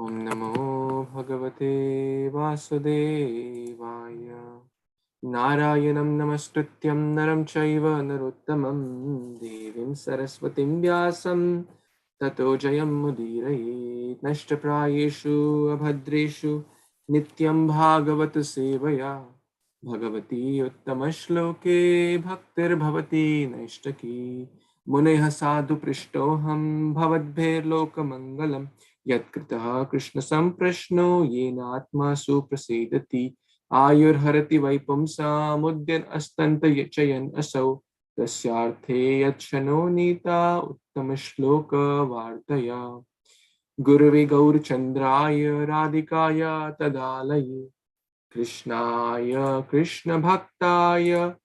Om Namo Bhagavate Vasudevaya. Narayanam Namaskrityam Naram Chaiva Narottamam Devim Saraswatim Vyasam Tato Jayam Mudirayet Nashtaprayeshu Abhadreshu Nityaṁ bhāgavata-sevayā Bhagavati Uttama-shloke Bhaktir Bhavati Naishtaki Muneha sadhu prishtoham Bhavadbher lokamangalam Yat kritaha Krishna samprashno Yena atma suprasedati Ayurharati vaipumsam Udyan astanta yachayan asau Tasyarthe yachano nita Uttama shloka vartaya Gurave Gaur Chandraya Radhikaya Tadalaye Krishnaya Krishna Bhaktaya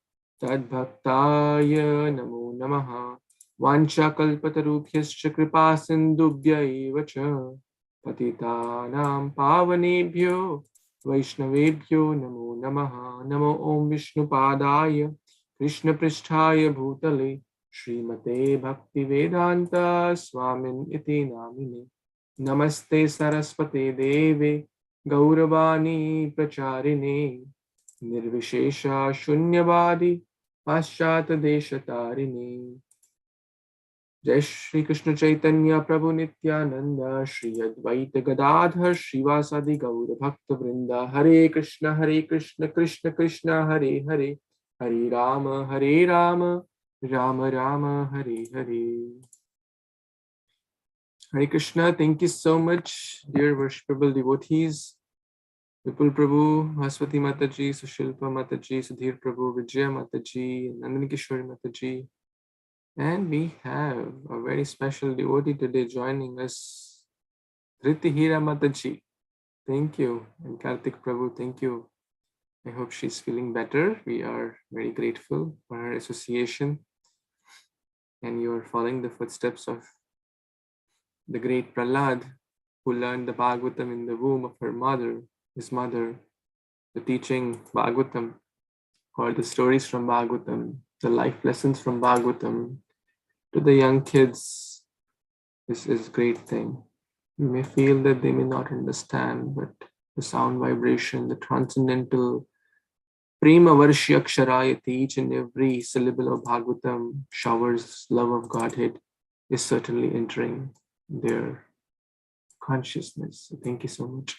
Tadbhaktaya Namo Namaha Vancha Kalpatarubhyascha Kripa Sindhubhya eva cha Patitanam Pavanebhyo Vaishnavebhyo Namo Namaha Namo Om Vishnu Padaya Krishna Pristhaya Bhutale Srimate Bhakti Vedanta Swamin Iti Namine Namaste Saraswate Deve Gauravani Pracharine Nirvishesha Shunyavadi Paschata Deshatarine Jai Shri Krishna Caitanya Prabhu Nityananda Shri Advaita Gadadhar Shivasadi Gaura Bhakta Vrinda Hare Krishna Krishna Krishna Hare Hare Hare Rama Rama Rama Hare Hare. Hare Krishna, thank you so much, dear worshipable devotees. Vipul Prabhu, Maswati Mataji, Sushilpa Mataji, Sudhir Prabhu, Vijaya Mataji, Nandini Kishori Mataji. And we have a very special devotee today joining us, Hira Mataji. Thank you. And Karthik Prabhu, thank you. I hope she's feeling better. We are very grateful for her association. And you are following the footsteps of the great Prahlad, who learned the Bhagavatam in the womb of his mother, the teaching Bhagavatam, or the stories from Bhagavatam, the life lessons from Bhagavatam, to the young kids. This is a great thing. You may feel that they may not understand, but the sound vibration, the transcendental Prema Varshyaksharayati, each and every syllable of Bhagavatam showers love of Godhead, is certainly entering their consciousness. So thank you so much.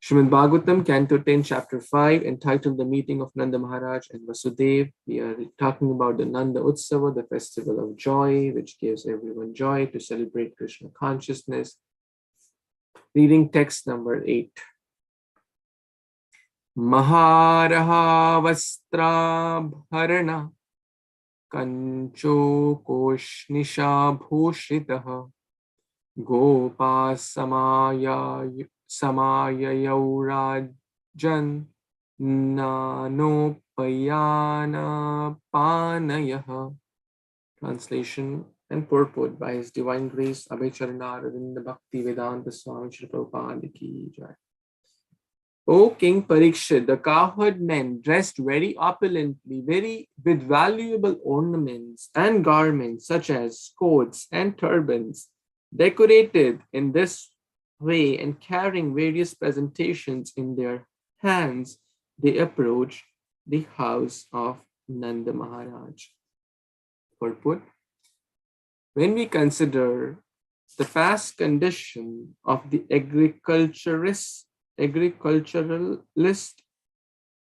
Śrīmad-Bhāgavatam, Canto 10, Chapter 5, entitled The Meeting of Nanda Maharaj and Vasudeva. We are talking about the Nanda Utsava, the festival of joy, which gives everyone joy to celebrate Krishna consciousness. Reading text number 8. Maharaha Vastra Bharana Kancho Koshnisha Bhushitaha Gopa Samayaurajan Nanopayana Panayaha. Translation and purport by His Divine Grace Abhayacharana Ravinda Bhakti Vedanta Swami Śrīla Prabhupada Ki Jai. O King Parikshit, the cowherd men dressed very opulently, with valuable ornaments and garments such as coats and turbans, decorated in this way and carrying various presentations in their hands, they approached the house of Nanda Maharaj. Purport: when we consider the past condition of the agriculturalist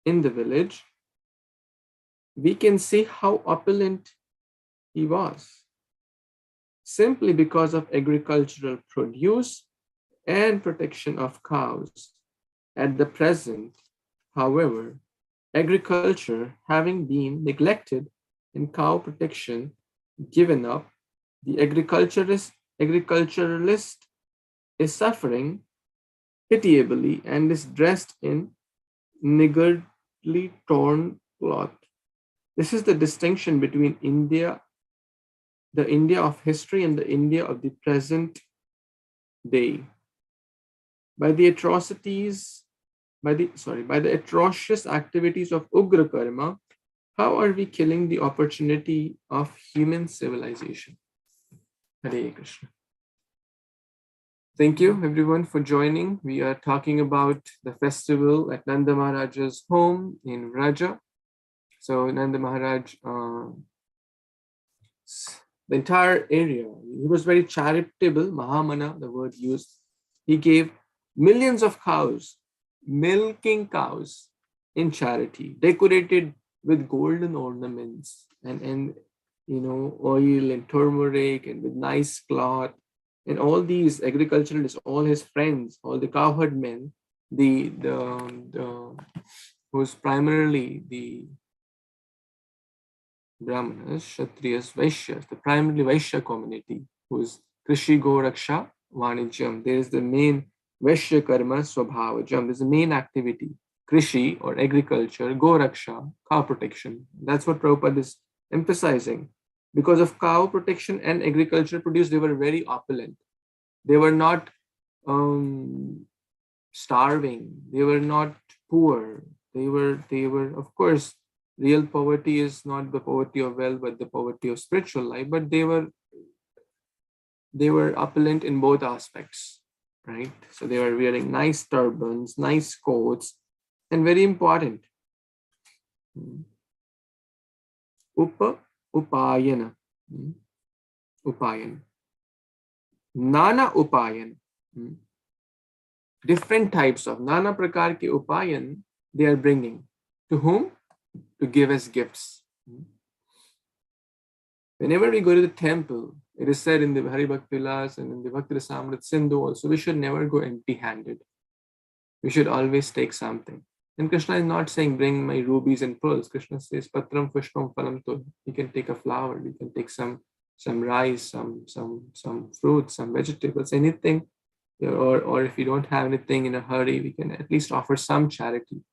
in the village, we can see how opulent he was, simply because of agricultural produce and protection of cows. At the present, however, agriculture having been neglected and cow protection given up, the agriculturalist is suffering pitiably and is dressed in niggardly torn cloth. This is the distinction between India, the India of history, and the India of the present day. By the atrocious activities of Ugra Karma, how are we killing the opportunity of human civilization? Hare Krishna. Thank you everyone for joining. We are talking about the festival at Nanda Maharaja's home in Vraja. So Nanda Maharaj, the entire area, he was very charitable, Mahamana, the word used. He gave millions of cows, milking cows in charity, decorated with golden ornaments and oil and turmeric and with nice cloth. And all these agriculturalists, all his friends, all the cowherd men, the who's primarily the Brahmanas, Kshatriyas, Vaishyas, the primarily Vaishya community, who's Krishi Goraksha Vanijyam. There is the main Vaishya Karma Swabhavajam. There's the main activity, Krishi or agriculture, Goraksha, cow protection. That's what Prabhupada is emphasizing. Because of cow protection and agriculture produce, they were very opulent. They were not starving. They were not poor. They were, of course, real poverty is not the poverty of wealth, but the poverty of spiritual life. But they were opulent in both aspects, right? So they were wearing nice turbans, nice coats, and very important, upayana, upayan, nana upayan, different types of nana prakar ke upayan they are bringing. To whom? To give as gifts. Whenever we go to the temple, it is said in the Hari Bhakti Vilas and in the Bhakti Rasamrita Sindhu also, we should never go empty-handed. We should always take something. And Krishna is not saying, bring my rubies and pearls. Krishna says, patram pushpam phalam to. You can take a flower, you can take some rice, some fruits, some vegetables, anything. Or if you don't have anything in a hurry, we can at least offer some charity,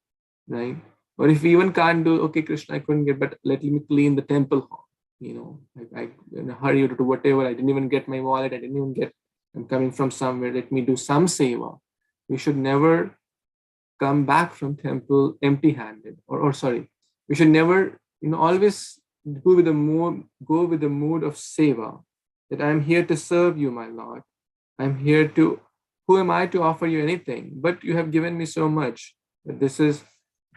right? Or if we even can't do, okay, Krishna, I couldn't get, but let me clean the temple hall. I in a hurry to do whatever. I didn't even get my wallet. I'm coming from somewhere. Let me do some seva. We should never come back from temple empty-handed. Or sorry, we should never, always go with the mood of seva. That I'm here to serve you, my Lord. I'm here to. Who am I to offer you anything? But you have given me so much. That this is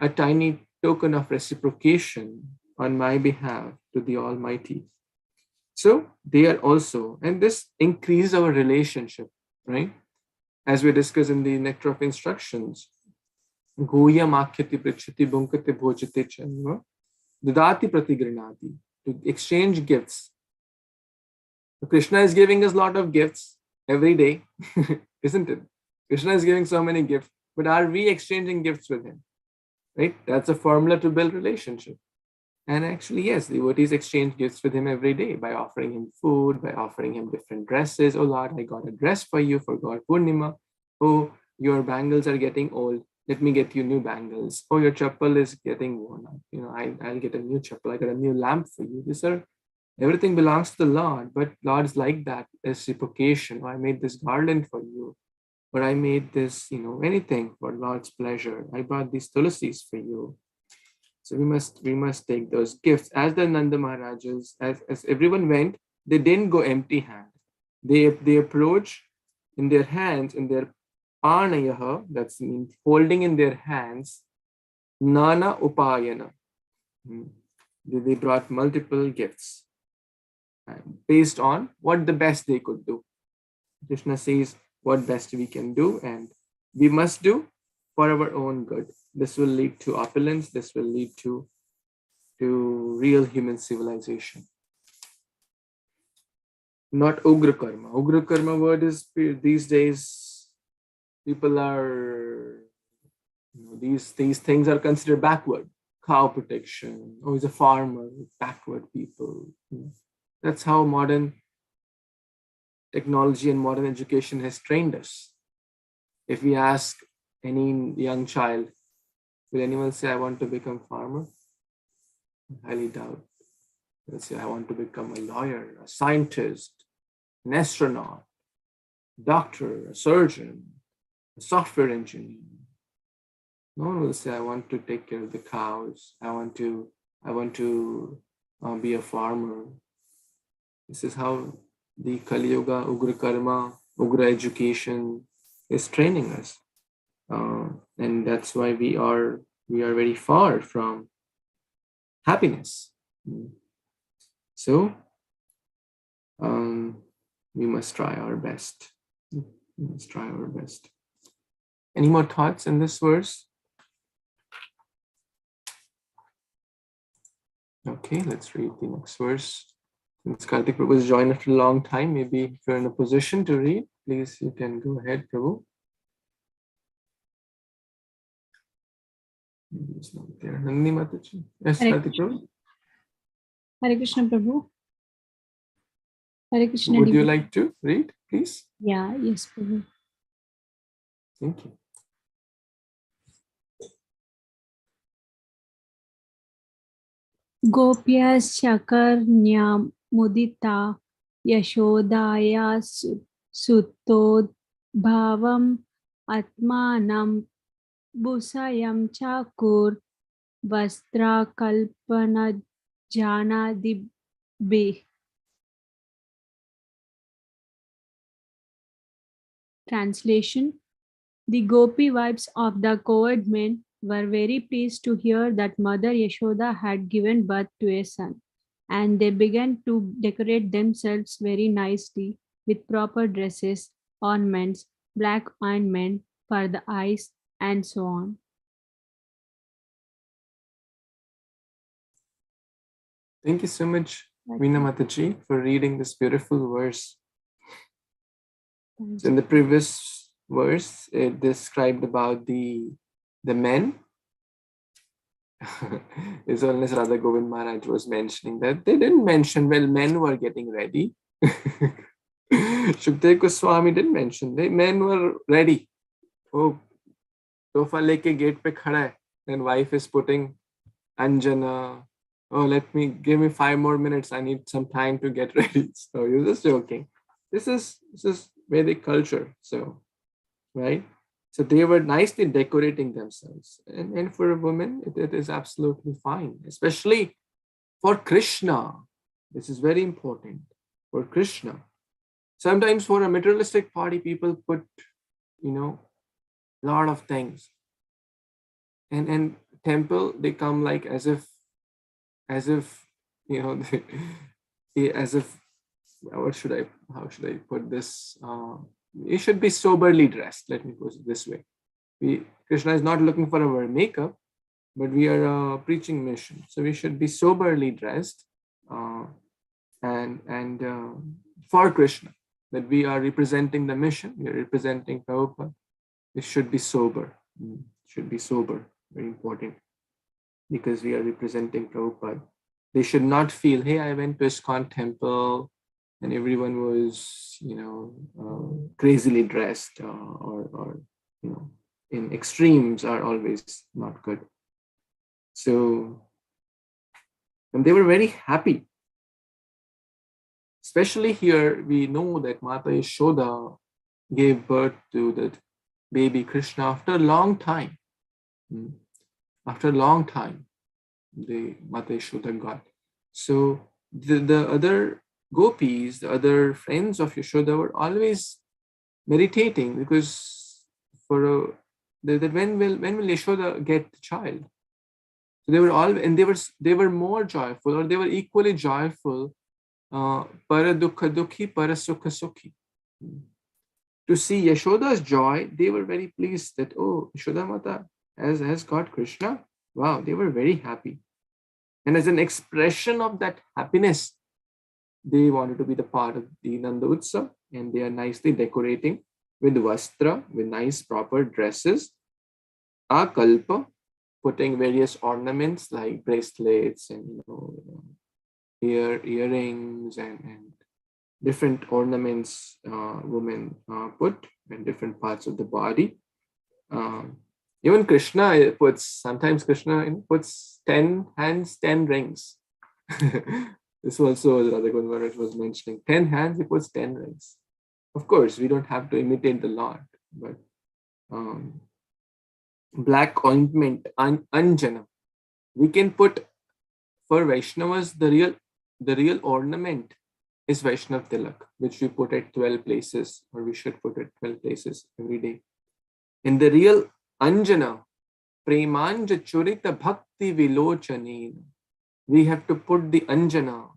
a tiny token of reciprocation on my behalf to the Almighty. So they are also, and this increases our relationship, right? As we discuss in the Nectar of Instructions, Goya Makhyati Prichati Bunkate Bhojate Chanva, Dudati Pratigranati, to exchange gifts. So Krishna is giving us a lot of gifts every day, isn't it? Krishna is giving so many gifts, but are we exchanging gifts with him? Right? That's a formula to build relationship. And actually, yes, devotees exchange gifts with him every day by offering him food, by offering him different dresses. Oh Lord, I got a dress for you for God Purnima. Oh, your bangles are getting old. Let me get you new bangles. Oh, your chappal is getting worn out. I'll get a new chappal. I got a new lamp for you. Everything belongs to the Lord, but Lord is like that, reciprocation. Oh, I made this garland for you. Or I made this, anything for Lord's pleasure. I brought these tulasis for you. So we must take those gifts. As the Nanda Maharajas, as everyone went, they didn't go empty-handed. They approach in their hands, in their panayaha, that's means holding in their hands, nana upayana. They brought multiple gifts based on what the best they could do. Krishna says, what best we can do, and we must do for our own good. This will lead to opulence. This will lead to real human civilization. Not ugra karma. Ugra karma word is, these days, people are, these things are considered backward. Cow protection. Oh, he's a farmer. Backward people. That's how modern technology and modern education has trained us. If we ask any young child, will anyone say, I want to become farmer? I highly doubt. They'll say, I want to become a lawyer, a scientist, an astronaut, a doctor, a surgeon, a software engineer. No one will say, I want to take care of the cows. I want to be a farmer. This is how the Kali Yuga, Ugra Karma, Ugra education is training us. And that's why we are very far from happiness. So we must try our best. We must try our best. Any more thoughts in this verse? Okay, let's read the next verse. Since Kartik Prabhu has joined after a long time, maybe if you're in a position to read, please, you can go ahead, Prabhu. Maybe it's not there. Nandini Mataji. Yes, Kartik Prabhu. Hare Kṛṣṇa Prabhu. Hare Kṛṣṇa. Would you like to read, please? Yeah, yes, Prabhu. Thank you. Gopyaśya-karnya-mudita yashodaya sutodbhavam atmanam busayam chakur vastra kalpana janadibbe. Translation: The Gopi wives of the cowherd men were very pleased to hear that Mother Yashoda had given birth to a son, and they began to decorate themselves very nicely with proper dresses, ornaments, black ointment for the eyes, and so on. Thank you so much, Veena Mataji, for reading this beautiful verse. So in the previous verse, it described about the men. His Holiness Radha Govind Maharaj was mentioning that they didn't mention, well, men were getting ready. Shukdev Goswami didn't mention, men were ready. Oh, tofa leke gate pe khada hai. Then wife is putting Anjana. Oh, give me 5 more minutes. I need some time to get ready. So you're just joking. This is Vedic culture. So, right? So they were nicely decorating themselves. And for a woman, it is absolutely fine. Especially for Krishna. This is very important. For Krishna. Sometimes for a materialistic party, people put, a lot of things. And temple, they come like as if, how should I put this? You should be soberly dressed. Let me put it this way. Krishna is not looking for our makeup, but we are a preaching mission. So we should be soberly dressed and for Krishna, that we are representing the mission. We are representing Prabhupada. It should be sober. Should be sober. Very important. Because we are representing Prabhupada. They should not feel, hey, I went to ISKCON temple and everyone was, crazily dressed or in extremes are always not good. So, and they were very happy. Especially here, we know that Mata Yashoda gave birth to that baby Krishna after a long time. After a long time, the Mata Yashoda got. So the other gopis, the other friends of Yashoda were always meditating because when will Yashoda get the child? So they were they were more joyful, or they were equally joyful. Para dukha dukhi, para sukha sukhi. To see Yashoda's joy, they were very pleased that, oh, Yashoda Mata has got Krishna. Wow, they were very happy. And as an expression of that happiness, they wanted to be the part of the Nanda Utsav, and they are nicely decorating with vastra, with nice proper dresses. Akalpa, putting various ornaments like bracelets and earrings and different ornaments women put in different parts of the body. Even Krishna sometimes Krishna puts 10 hands, 10 rings. This also Radha Govind Maharaj was mentioning. 10 hands, he puts 10 rings. Of course, we don't have to imitate the Lord, but black ointment, Anjana. We can put, for Vaishnavas, the real ornament is Vaishnav Tilak, which we put at 12 places, or we should put at 12 places every day. In the real Anjana, Premanja Churita Bhakti Vilochanena, we have to put the Anjana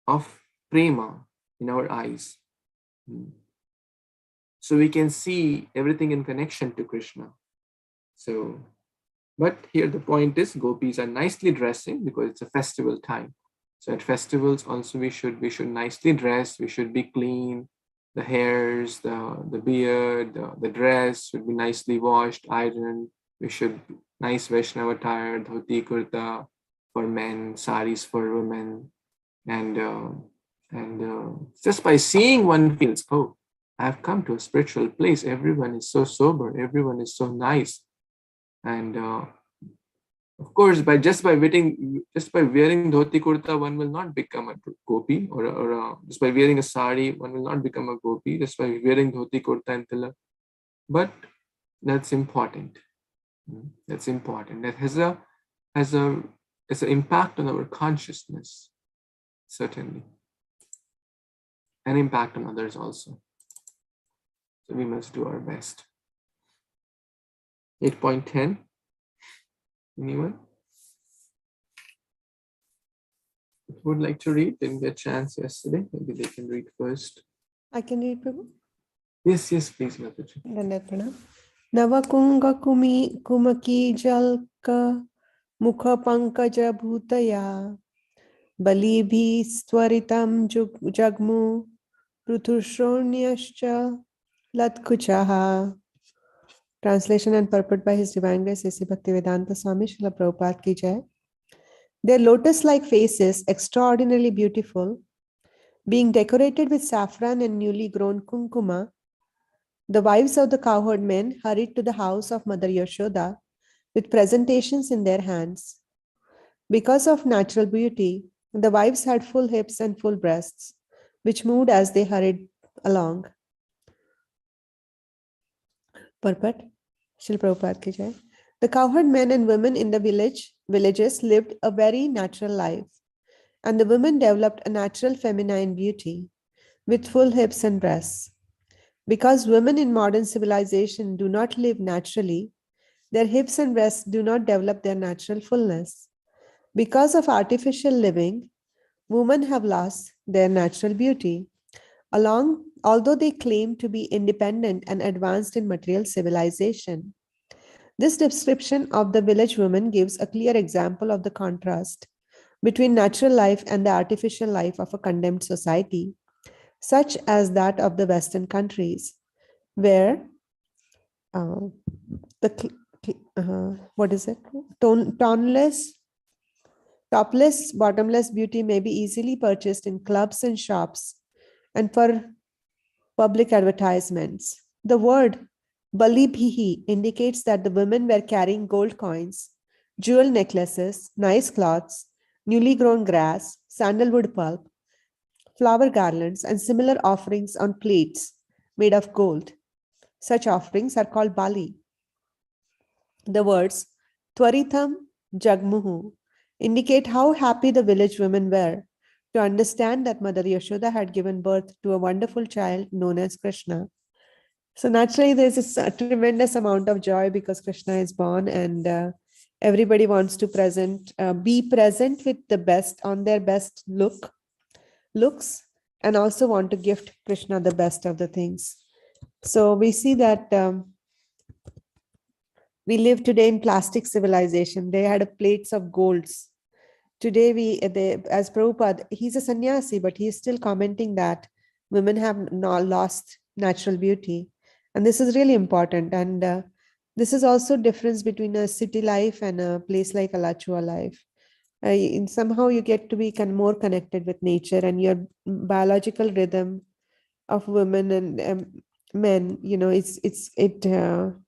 of Prema in our eyes. So we can see everything in connection to Krishna. So, but here the point is, gopis are nicely dressing because it's a festival time. So at festivals also we should nicely dress, we should be clean, the hairs, the beard, the dress should be nicely washed, ironed, we should nice Vaishnava attire, dhoti kurta for men, saris for women, and just by seeing one feels, oh, I have come to a spiritual place, everyone is so sober, everyone is so nice. And of course, just by wearing dhoti kurta, one will not become a gopi, or just by wearing a sari, one will not become a gopi. Just by wearing dhoti kurta and tilak, but that's important. That's important. That has an impact on our consciousness, certainly, and impact on others also. So we must do our best. 8.10. Anyone would like to read? Didn't get a chance yesterday. Maybe they can read first. I can read, Prabhu. Yes, please, Mataji. Navakunga kumaki jalka mukha pankaja bhutaya balibhi swaritam jagmu pruthushronyascha latkuchaha. Translation and purport by His Divine Grace A.C. Bhaktivedanta Swami Srila Prabhupada ki jai. Their lotus-like faces, extraordinarily beautiful, being decorated with saffron and newly grown kunkuma, the wives of the cowherd men hurried to the house of Mother Yashoda with presentations in their hands. Because of natural beauty, the wives had full hips and full breasts, which moved as they hurried along. Purport. Shri Prabhupada ki jai. The cowherd men and women in the villages lived a very natural life, and the women developed a natural feminine beauty with full hips and breasts. Because women in modern civilization do not live naturally, their hips and breasts do not develop their natural fullness. Because of artificial living, women have lost their natural beauty, although they claim to be independent and advanced in material civilization. This description of the village woman gives a clear example of the contrast between natural life and the artificial life of a condemned society, such as that of the Western countries, where topless, bottomless beauty may be easily purchased in clubs and shops and for public advertisements. The word balibhihi indicates that the women were carrying gold coins, jewel necklaces, nice cloths, newly grown grass, sandalwood pulp, flower garlands, and similar offerings on plates made of gold. Such offerings are called bali. The words Twaritam Jagmuhu indicate how happy the village women were to understand that Mother Yashoda had given birth to a wonderful child known as Krishna. So naturally, there's a tremendous amount of joy because Krishna is born, and everybody wants to be present with the best, on their best looks, and also want to gift Krishna the best of the things. So we see that we live today in plastic civilization. They had plates of golds. Today, as Prabhupada, he's a sannyasi, but he's still commenting that women have not lost natural beauty. And this is really important. And this is also difference between a city life and a place like Alachua life. Somehow you get to be more connected with nature, and your biological rhythm of women and men, it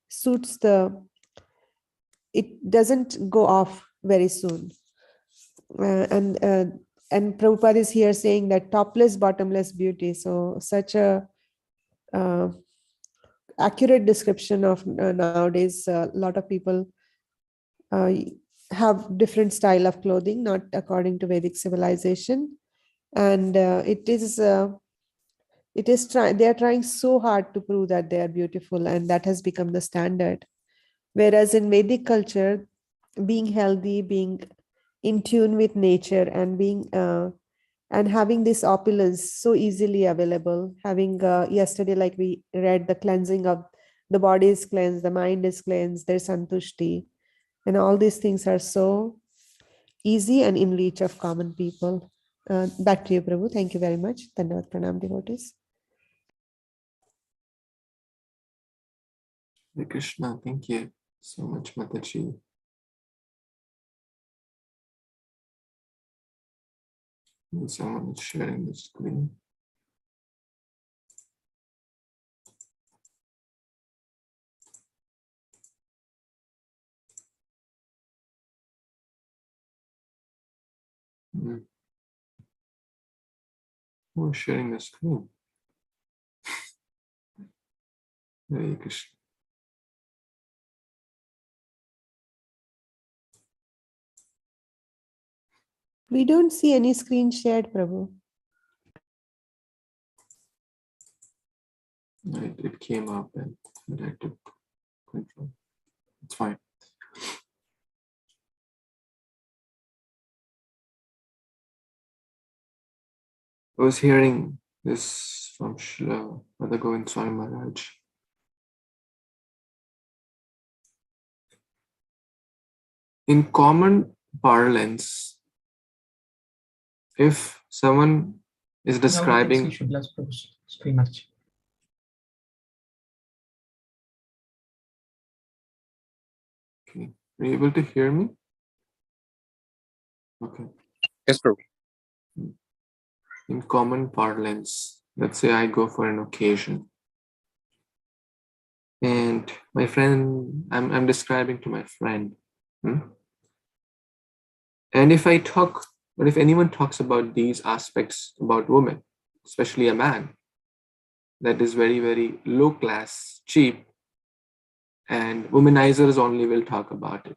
suits it doesn't go off very soon. And Prabhupada is here saying that topless, bottomless beauty. So such a accurate description of nowadays. A lot of people have different style of clothing, not according to Vedic civilization. And they are trying so hard to prove that they are beautiful, and that has become the standard. Whereas in Vedic culture, being healthy, being in tune with nature, and being and having this opulence so easily available, having yesterday, like we read, the cleansing of the body is cleansed, the mind is cleansed, there's santushti, and all these things are so easy and in reach of common people. Back to you, Prabhu. Thank you very much. Dhanavad pranam, devotees. Hare Krishna, thank you so much, Mataji. And someone is sharing the screen. Who is sharing the screen? Hare Krishna. We don't see any screen shared, Prabhu. It came up and I had to control. It's fine. I was hearing this from Srila Mother Govind Swami Maharaj. In common parlance, if someone is describing Srimad. Okay. Are you able to hear me? Okay. Yes, Prabhu. In common parlance, let's say I go for an occasion and my friend, I'm describing to my friend. And if anyone talks about these aspects about women, especially a man, that is very, very low class, cheap, and womanizers only will talk about it.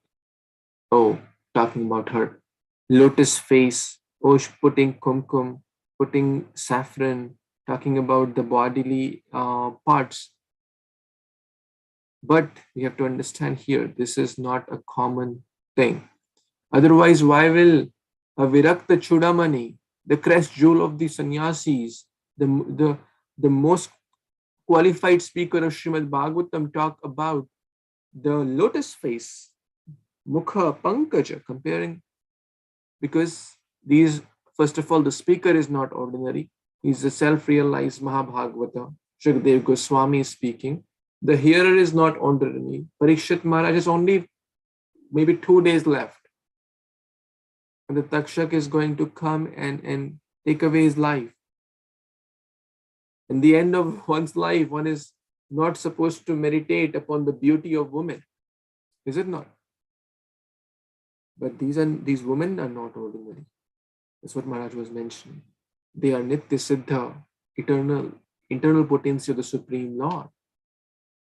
Oh, talking about her lotus face, oh, putting kumkum, putting saffron, talking about the bodily parts. But we have to understand here, this is not a common thing. Otherwise, why will a Virakta Chudamani, the crest jewel of the sannyasis, the most qualified speaker of Śrīmad-Bhāgavatam, talk about the lotus face, Mukha Pankaja, comparing? Because these, first of all, the speaker is not ordinary. He's a self-realized Mahabhagavata. Shukadeva Goswami is speaking. The hearer is not ordinary. Parikshit Maharaj is only maybe 2 days left. And the Takshak is going to come and take away his life. In the end of one's life, one is not supposed to meditate upon the beauty of women. Is it not? But these women are not ordinary. That's what Maharaj was mentioning. They are Nitya Siddha, eternal potency of the Supreme Lord.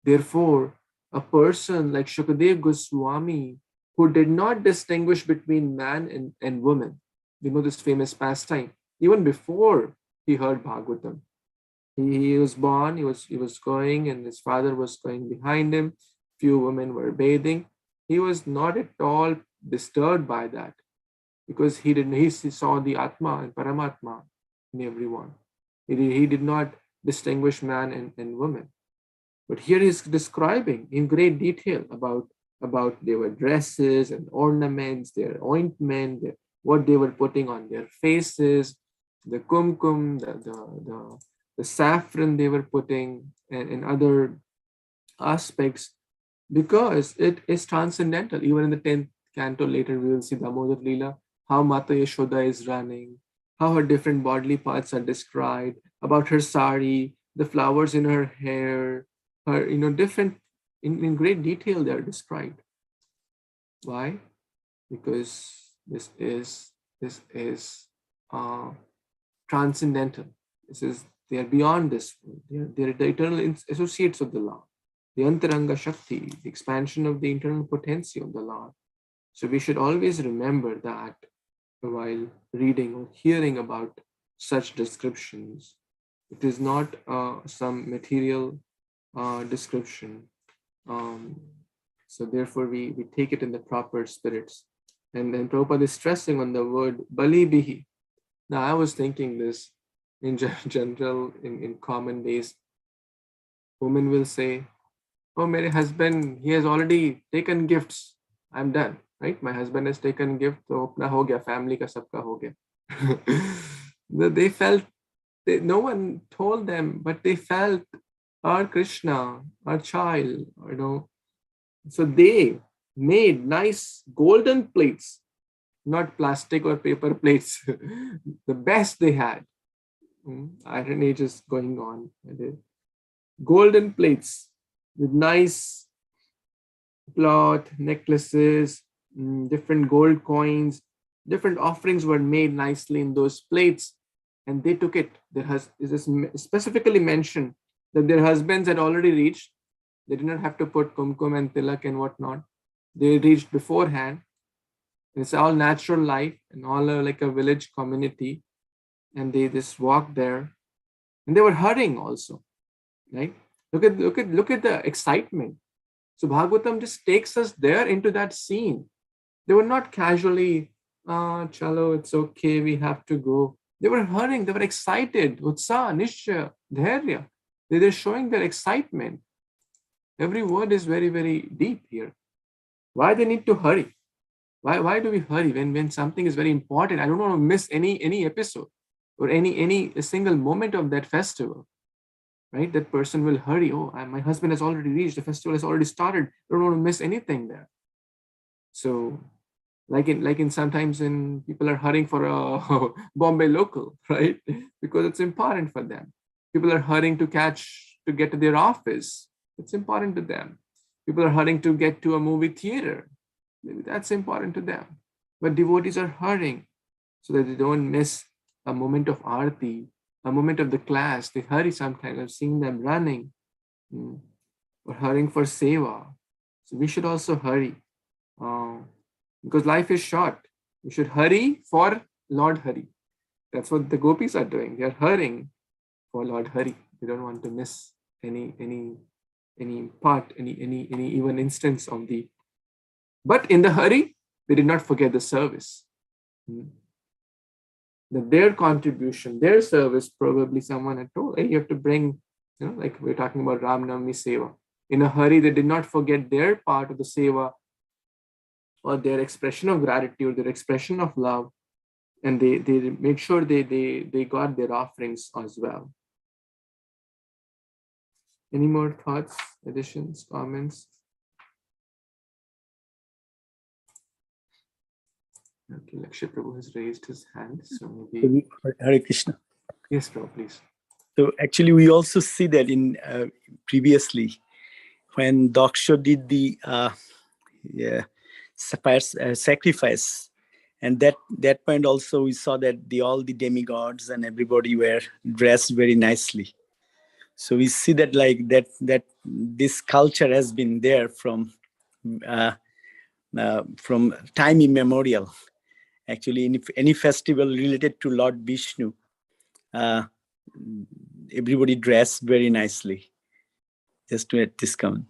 Therefore, a person like Shukadeva Goswami, who did not distinguish between man and woman, you know this famous pastime, even before he heard Bhagavatam. He was born, he was going, and his father was going behind him. Few women were bathing. He was not at all disturbed by that, because he saw the Atma and Paramatma in everyone. He did not distinguish man and woman. But here he's describing in great detail about their dresses and ornaments, their ointment, what they were putting on their faces, the kumkum, the saffron they were putting, and other aspects, because it is transcendental. Even in the 10th canto later, we will see Damodar Leela, how Mata Yashoda is running, how her different bodily parts are described, about her sari, the flowers in her hair, her, different, in great detail they are described. Why? Because this is transcendental. They are beyond this world. They are the eternal associates of the Lord. The Antaranga Shakti, the expansion of the internal potency of the Lord. So we should always remember that while reading or hearing about such descriptions. It is not some material description. So therefore we take it in the proper spirits. And then Prabhupada is stressing on the word Bali Bihi. Now I was thinking this in general, in common days, women will say, oh, my husband, he has already taken gifts. I'm done, right? My husband has taken gift, so apna ho gaya, family ka sabka ho gaya. They felt, no one told them, but they felt our Krishna, our child, So they made nice golden plates, not plastic or paper plates, the best they had. Iron Age is going on. Golden plates with nice cloth, necklaces, different gold coins, different offerings were made nicely in those plates, and they took it. It is specifically mentioned that their husbands had already reached. They did not have to put kumkum and tilak and whatnot. They reached beforehand. It's all natural life and all like a village community, and they just walked there, and they were hurrying also, right? Look at the excitement. So Bhagavatam just takes us there into that scene. They were not casually, chalo, it's okay, we have to go. They were hurrying, they were excited, utsaha, nishya, dhairya. They're showing their excitement. Every word is very, very deep here. Why they need to hurry? Why do we hurry when something is very important? I don't want to miss any episode or any single moment of that festival. Right? That person will hurry. Oh, my husband has already reached. The festival has already started. I don't want to miss anything there. So, like in sometimes when people are hurrying for a Bombay local, right? Because it's important for them. People are hurrying to get to their office. It's important to them. People are hurrying to get to a movie theater. Maybe that's important to them. But devotees are hurrying so that they don't miss a moment of arati, a moment of the class. They hurry sometimes. I've seen them running or hurrying for seva. So we should also hurry because life is short. We should hurry for Lord Hari. That's what the gopis are doing. They are hurrying for Lord Hari. They don't want to miss any part, any even instance of the. But in the hurry, they did not forget the service. That their contribution, their service, probably someone had told, hey, you have to bring, like we're talking about Ram Navami Seva. In a hurry, they did not forget their part of the Seva or their expression of gratitude, their expression of love, and they make sure they got their offerings as well. Any more thoughts, additions, comments? Okay, Lakshya Prabhu has raised his hand, so maybe. Hare Kṛṣṇa. Yes, Prabhu, please. So actually, we also see that in previously, when Daksha did the sacrifice, and that point also we saw that all the demigods and everybody were dressed very nicely. So we see that that this culture has been there from time immemorial. Actually, in any festival related to Lord Vishnu, everybody dressed very nicely. Just to add this comment.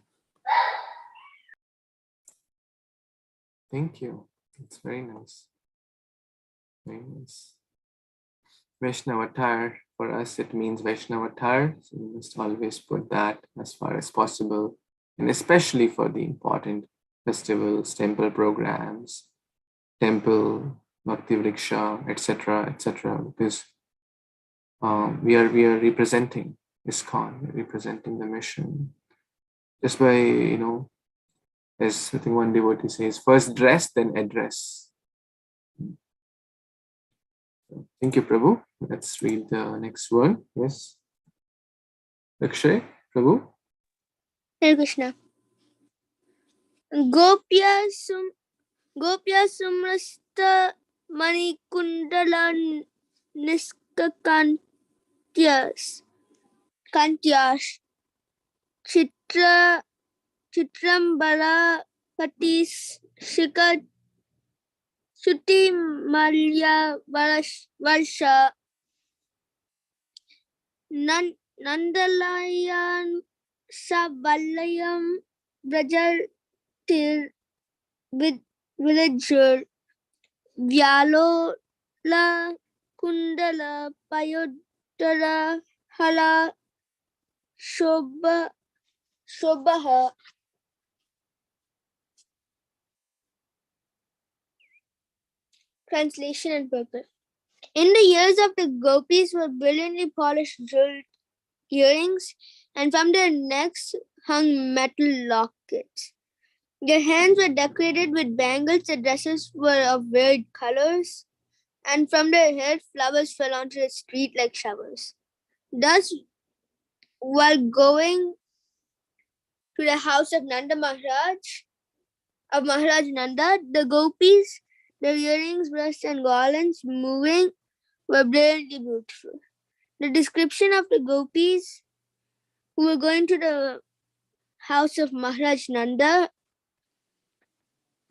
Thank you. It's very nice. Very nice. Vaishnava attire, for us it means Vaishnava attire. So we must always put that as far as possible, and especially for the important festivals, temple programs, temple, Bhakti Vriksha, etc., because we are representing ISKCON, we're representing the mission. Just by, as I think one devotee says, first dress, then address. Thank you, Prabhu. Let's read the next one. Yes. Akshay, Prabhu. Hare Kṛṣṇa. Gopya sumrasta manikundala niskakantyas chitrambara patis shika Shuti Malya Varsha Nandalayan Savalayam Brajatir with villager Vyalola Kundala Payodara Hala Shobha. Translation and purpose. In the ears of the gopis were brilliantly polished jeweled earrings, and from their necks hung metal lockets. Their hands were decorated with bangles, their dresses were of varied colors, and from their heads flowers fell onto the street like showers. Thus, while going to the house of Maharaj Nanda, the gopis, their earrings, breasts, and garlands moving, were brilliantly beautiful. The description of the gopis who were going to the house of Maharaj Nanda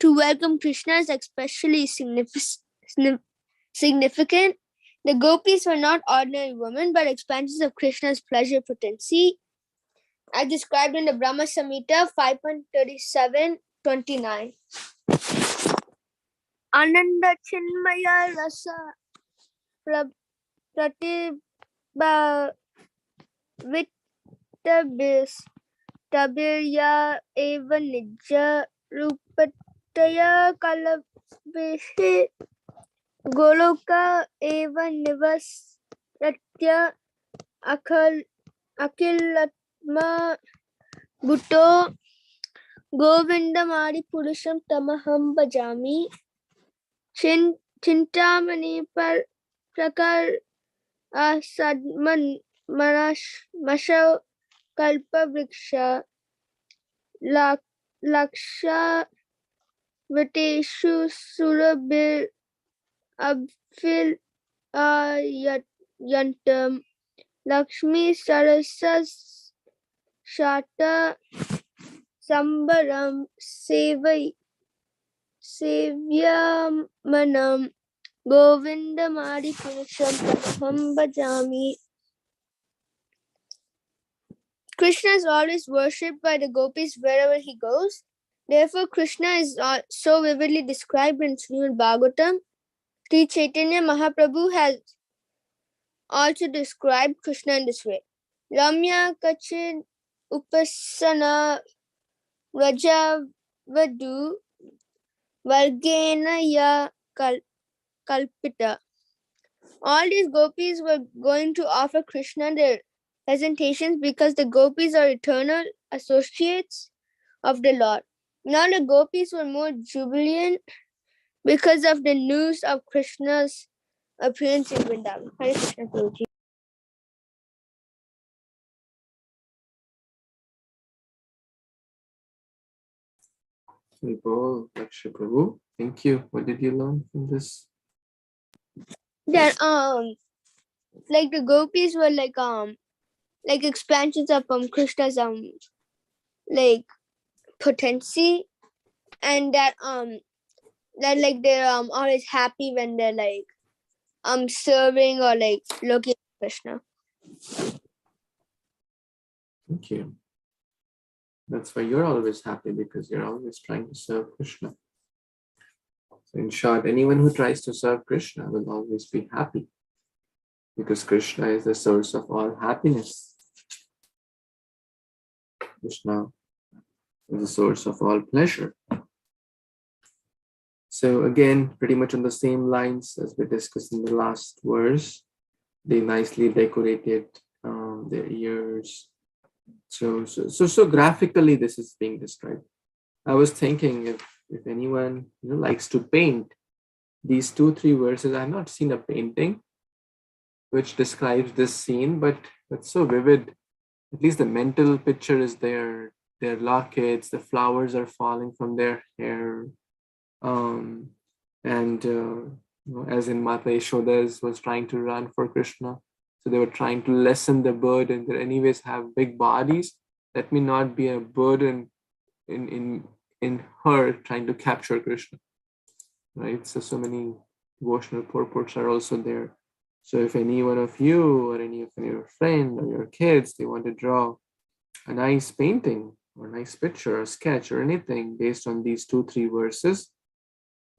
to welcome Krishna is especially significant. The gopis were not ordinary women, but expansions of Krishna's pleasure potency, as described in the Brahma Samhita 5.37.29. Ananda Chinmaya Rasa Pratibha Vittabis Tabirya Eva Nija Rupataya Kalavishi Goloka Eva Nivas Ratya Akilatma Bhutto Govindamadi Purusham Tamaham Bhajami Chintamani Prakar Sadman Mashav Kalpa Vriksha Laksha Viteshu Surabir Abfil Yantam Lakshmi Sarasas Shata Sambaram Sevyamanam Govindamadi Purusham Tamaham Bhajami. Krishna is always worshipped by the gopis wherever he goes. Therefore, Krishna is so vividly described in Śrīmad-Bhāgavatam. Śrī Caitanya Mahāprabhu has also described Krishna in this way. Ramya Kachid Upasana Rajavadu Vargena Ya Kalpita. All these gopis were going to offer Krishna their presentations because the gopis are eternal associates of the Lord. Now the gopis were more jubilant because of the news of Krishna's appearance in Vrindavan. Hare Kṛṣṇa Guruji. Laksha Prabhu, thank you. What did you learn from this? That like the gopis were like expansions of Krishna's like potency, and that like they're always happy when they're like serving or like looking at Krishna. Thank you. That's why you're always happy, because you're always trying to serve Krishna. So in short, anyone who tries to serve Krishna will always be happy, because Krishna is the source of all happiness. Krishna is the source of all pleasure. So again, pretty much on the same lines as we discussed in the last verse, they nicely decorated their ears. So graphically, this is being described. I was thinking if anyone likes to paint these 2-3 verses. I've not seen a painting which describes this scene, but it's so vivid. At least the mental picture is there. Their lockets, the flowers are falling from their hair, as in Mata Yashoda was trying to run for Krishna. So they were trying to lessen the burden. They anyways have big bodies. Let me not be a burden in her trying to capture Krishna. Right? So many devotional purports are also there. So if any one of you or any of your friend or your kids, they want to draw a nice painting or a nice picture or sketch or anything based on these 2-3 verses,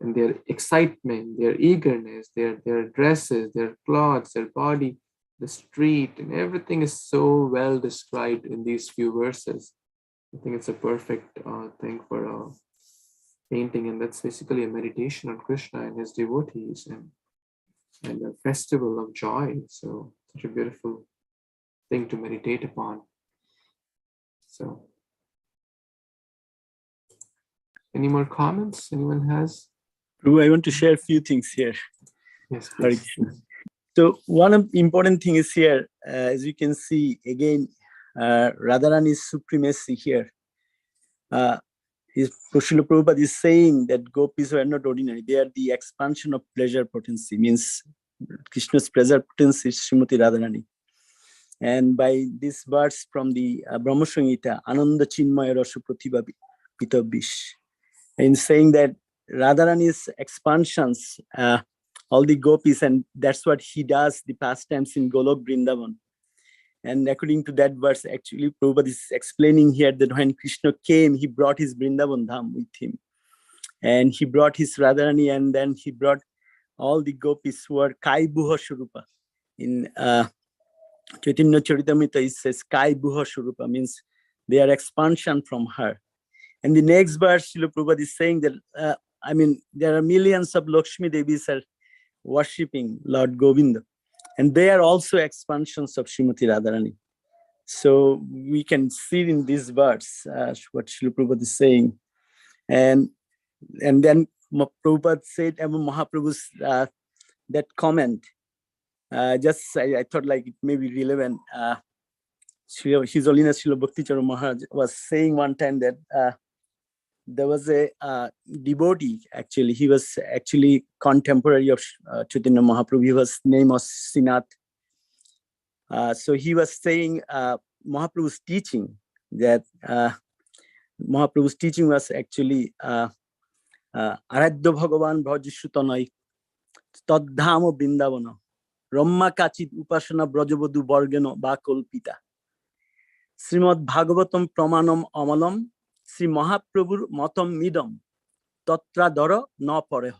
and their excitement, their eagerness, their dresses, their clothes, their body, the street, and everything is so well described in these few verses. I think it's a perfect thing for a painting, and that's basically a meditation on Krishna and his devotees and a festival of joy. So such a beautiful thing to meditate upon. So any more comments anyone has? Prabhu, I want to share a few things here. Yes, Hare please. Kṛṣṇa. So one important thing is here, as you can see again, Radharani's supremacy here. Srila Prabhupada is saying that gopis are not ordinary. They are the expansion of pleasure potency, means Krishna's pleasure potency is Srimati Radharani. And by these words from the Brahma Samhita, Ananda Chinmaya Rasa Pratibha Pitabish, in saying that Radharani's expansions, all the gopis, and that's what he does, the pastimes in Golok Vrindavan. And according to that verse, actually, Prabhupada is explaining here that when Krishna came, he brought his Vrindavan Dham with him. And he brought his Radharani, and then he brought all the gopis who are Kai Buha Shurupa. In Chaitanya Caritāmṛta, it says Kai Buha Shurupa, means they are expansion from her. And the next verse, Srila Prabhupada is saying that, there are millions of Lakshmi Devis are worshipping Lord Govinda. And they are also expansions of Srimati Radharani. So we can see in these words what Srila Prabhupada is saying. And then Prabhupada said about Mahaprabhu's that comment. I thought like it may be relevant. His Holiness Srila Bhakti-Charu Maharaj was saying one time that there was a devotee, actually. He was actually contemporary of Chaitanya Mahaprabhu. His name was Sinath. So he was saying Mahaprabhu's teaching, that Mahaprabhu's teaching was actually Aradya Bhagavan Bhajishutanai Tadhamo Bindavana Ramma Kachit Upasana Brajavadu Bargano Bakolpita Śrīmad-Bhāgavatam Pramanam Amalam Sri Mahaprabhur Matam Midam Tatra Dara Na Pareha.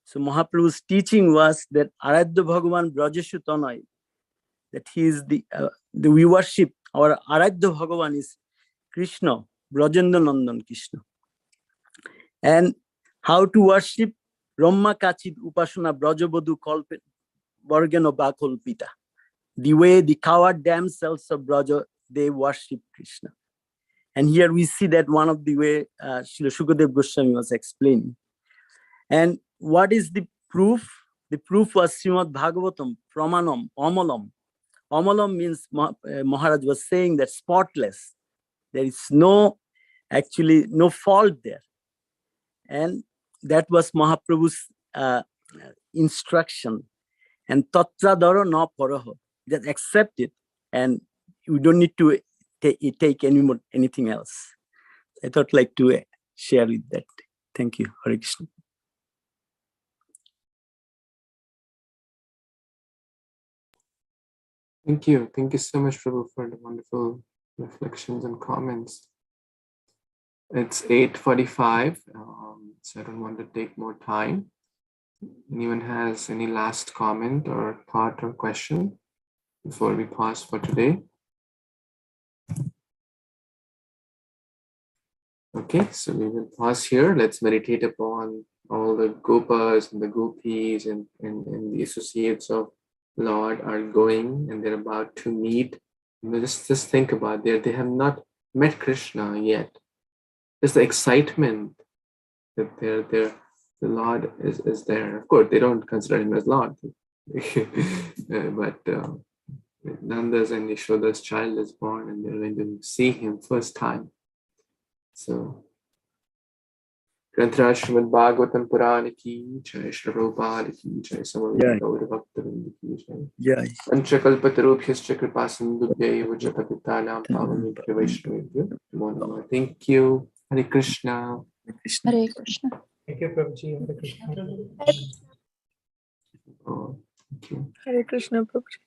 So Mahaprabhu's teaching was that Aradya Bhagavan Brajeshutanai, that he is we worship, our Aradya Bhagavan is Krishna, Brajendra Nandan Krishna. And how to worship? Ramma Kachit Upasana Brajavadu Kalpit Vargano Bakolpita. The way the coward damsels of Braja, they worship Krishna. And here we see that one of the way Srila Shukadev Goswami was explaining. And what is the proof? The proof was Śrīmad-Bhāgavatam, Pramanam, Amalam. Amalam means Maharaj was saying that spotless. There is no fault there. And that was Mahaprabhu's instruction. And Tatra Dara Na Paraha. Just accept it, and you don't need to take anything else. I thought like to share with that. Thank you, Hare Kṛṣṇa. Thank you. Thank you so much, Prabhu, for the wonderful reflections and comments. It's 8:45, so I don't want to take more time. Anyone has any last comment or thought or question before we pause for today? Okay, so we will pause here. Let's meditate upon all the gopas and the gopis and the associates of Lord are going and they're about to meet. Just think about it. They have not met Krishna yet. Just the excitement that the Lord is there. Of course, they don't consider him as Lord, but Nanda's and Yashoda's child is born, and they're going to see him first time. So, Śrīmad-Bhāgavatam Purana ki jai, Śrīla Prabhupada ki jai, Samaveta Gaura Bhakta-vrinda ki jai. Panchakalpatarubhyascha kripasindubhya eva jatapitalam pavamebhyo vaishnavebhyo namo namah. Thank you. Hare Kṛṣṇa. Hare Kṛṣṇa. Thank you, Prabhuji. Hare Kṛṣṇa. Thank you. Hare Kṛṣṇa, Prabhuji.